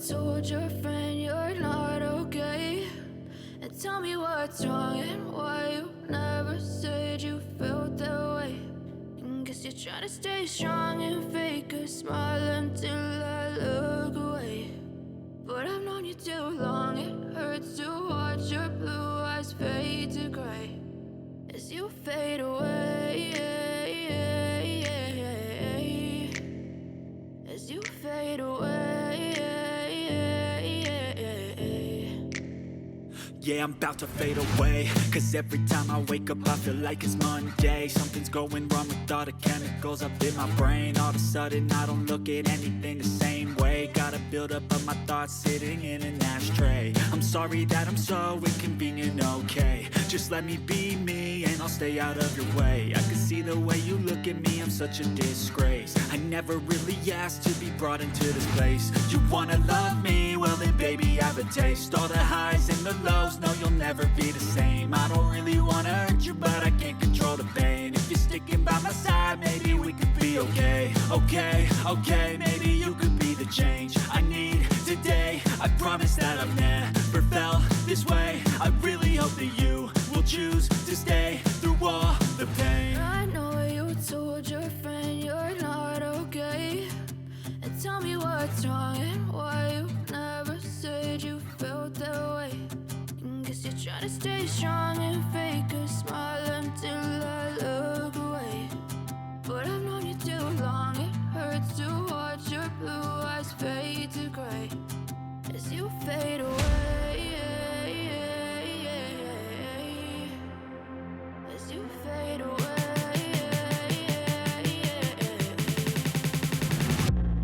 told your friend you're not okay, and tell me what's wrong and why you never said you felt that way. And guess you're trying to stay strong and fake a smile until I look away. But I've known you too long, it hurts to watch your blue eyes fade to gray as you fade away, as you fade away. Yeah, I'm about to fade away, cause every time I wake up I feel like it's Monday. Something's going wrong with all the chemicals up in my brain. All of a sudden I don't look at anything the same way. Gotta build up of my thoughts sitting in an ashtray. I'm sorry that I'm so inconvenient, okay. Just let me be me and I'll stay out of your way. I can see the way you look at me, I'm such a disgrace. I never really asked to be brought into this place. You wanna love me? Well then baby, have a taste. All the highs and the lows, no, you'll never be the same. I don't really wanna hurt you, but I can't control the pain. If you're sticking by my side, maybe we could be okay. Okay, maybe you could be the change I need today. I promise that I've never felt this way. I really hope that you will choose to stay through all the pain. I know you told your friend you're not okay, and tell me what's wrong and why you never said you felt that way. And guess you're trying to stay strong and fake a smile until I look away. But I've known you too long, it hurts to watch your blue eyes fade to gray as you fade away, as you fade away,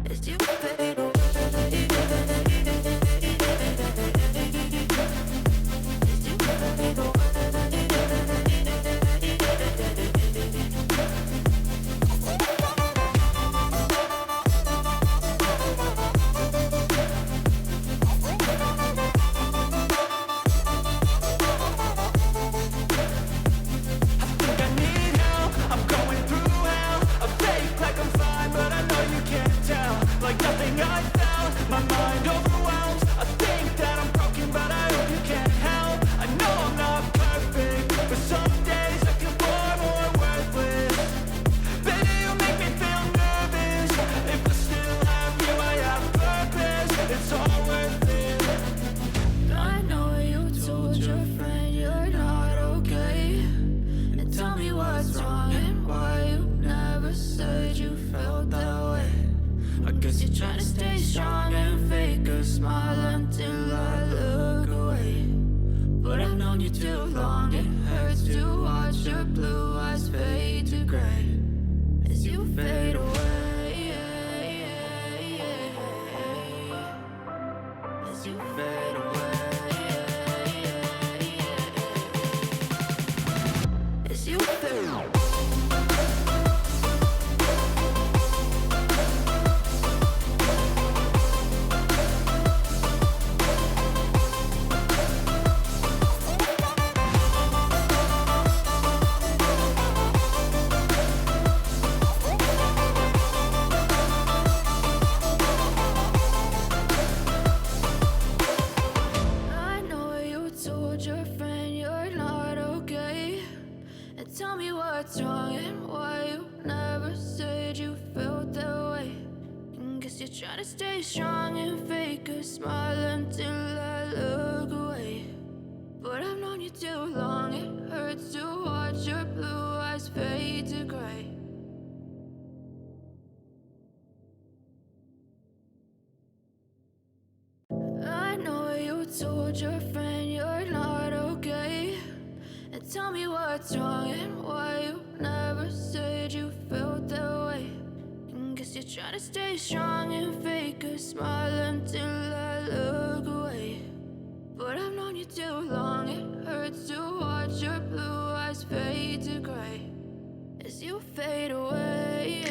as you fade away. Told your friend you're not okay, and tell me what's wrong and why you never said you felt that way. And guess you're trying to stay strong and fake a smile until I look away. But I've known you too long, it hurts to watch your blue eyes fade to gray as you fade away,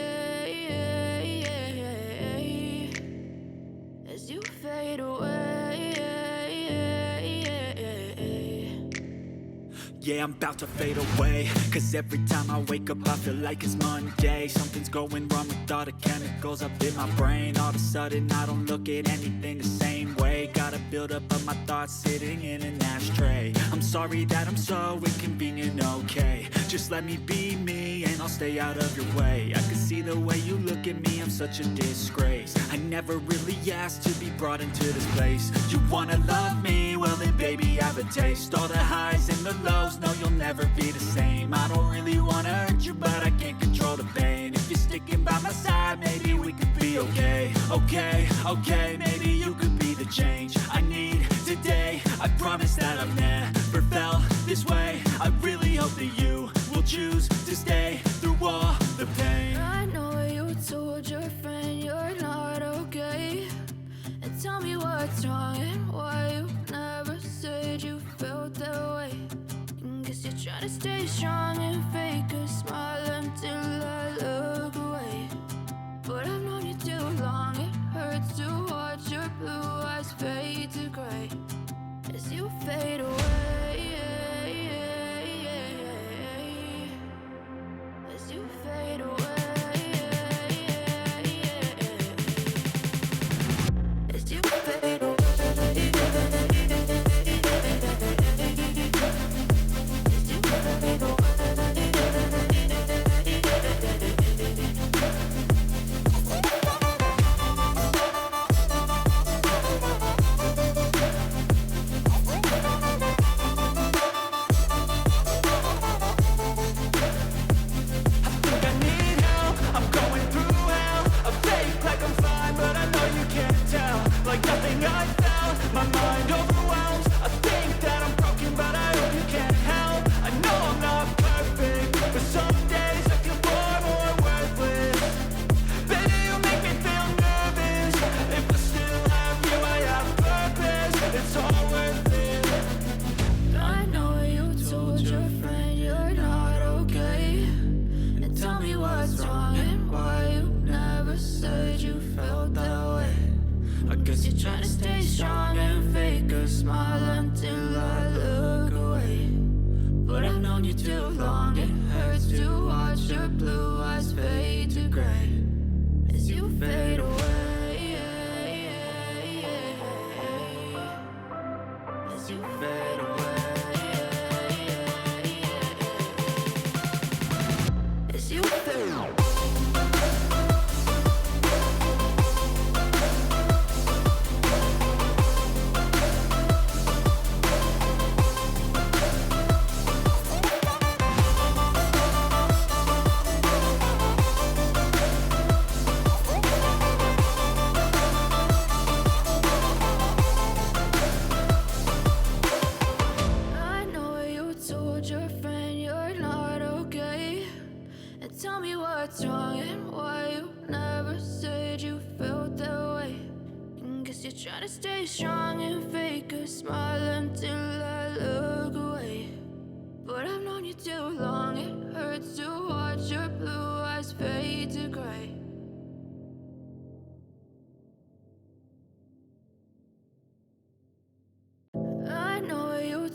as you fade away. Yeah, I'm about to fade away, 'cause every time I wake up I feel like it's Monday. Something's going wrong with all the chemicals up in my brain. All of a sudden I don't look at anything the same way. Gotta build up of my thoughts sitting in an ashtray. I'm sorry that I'm so inconvenient, okay. Just let me be me and I'll stay out of your way. I can see the way you look at me, I'm such a disgrace. I never really asked to be brought into this place. You wanna love me? Well then baby I have a taste. All the highs and the lows, no you'll never be the same. I don't really wanna hurt you but I can't control the pain. If you're sticking by my side, maybe we could be okay. Okay, maybe you could be the change I need today. I promise that I've never felt this way. I really hope that you will choose to stay through all the pain. I know you told your friend you're not okay, and tell me what's wrong and why you never said you felt that way. Guess you're trying to stay strong and fake a smile until I look away. But I've known you too long, it hurts to watch your blue eyes fade to gray as you fade away. As you fade away. As you fade away.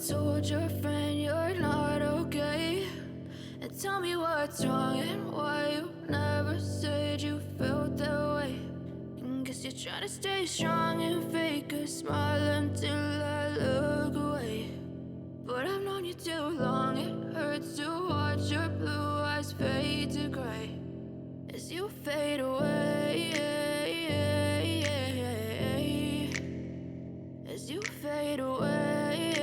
Told your friend you're not okay, and tell me what's wrong and why you never said you felt that way. Guess you're trying to stay strong and fake a smile until I look away. But I've known you too long, it hurts to watch your blue eyes fade to gray as you fade away. As you fade away.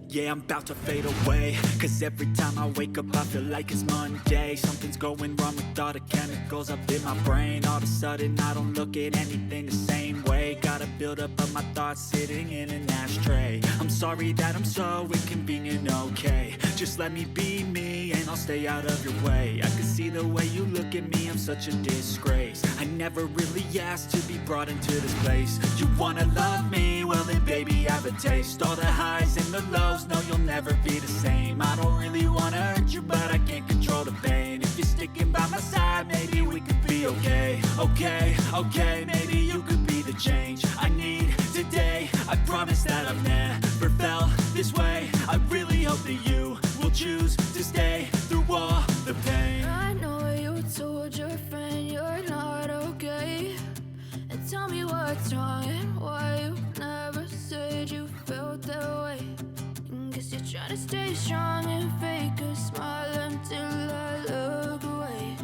Yeah, I'm about to fade away, 'cause every time I wake up I feel like it's Monday. Something's going wrong with all the chemicals up in my brain. All of a sudden I don't look at anything the same way. Gotta build up of my thoughts sitting in an ashtray. I'm sorry that I'm so inconvenient, okay. Just let me be me and I'll stay out of your way. I can see the way you look at me, I'm such a disgrace. I never really asked to be brought into this place. You wanna love me? Well then baby I have a taste. All the highs and the lows, no you'll never be the same. I don't really wanna hurt you but I can't control the pain. If you're sticking by my side, maybe we could be okay. Okay, maybe you could be the change I need today. I promise that I've never felt this way. I really hope that you will choose to stay through all the pain. I know you told your friend you're not okay, and tell me what's wrong and why you never said you felt that way. Guess you're trying to stay strong and fake a smile until I look away.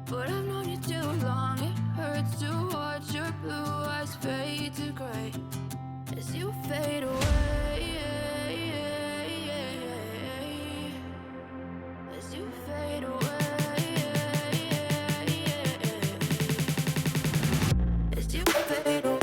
But I've known you too long, it hurts to watch your blue eyes fade to gray as you fade away. As you fade away. As you fade away.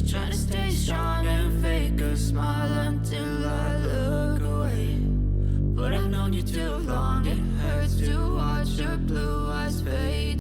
Trying to stay strong and fake a smile until I look away. But I've known you too long, it hurts to watch your blue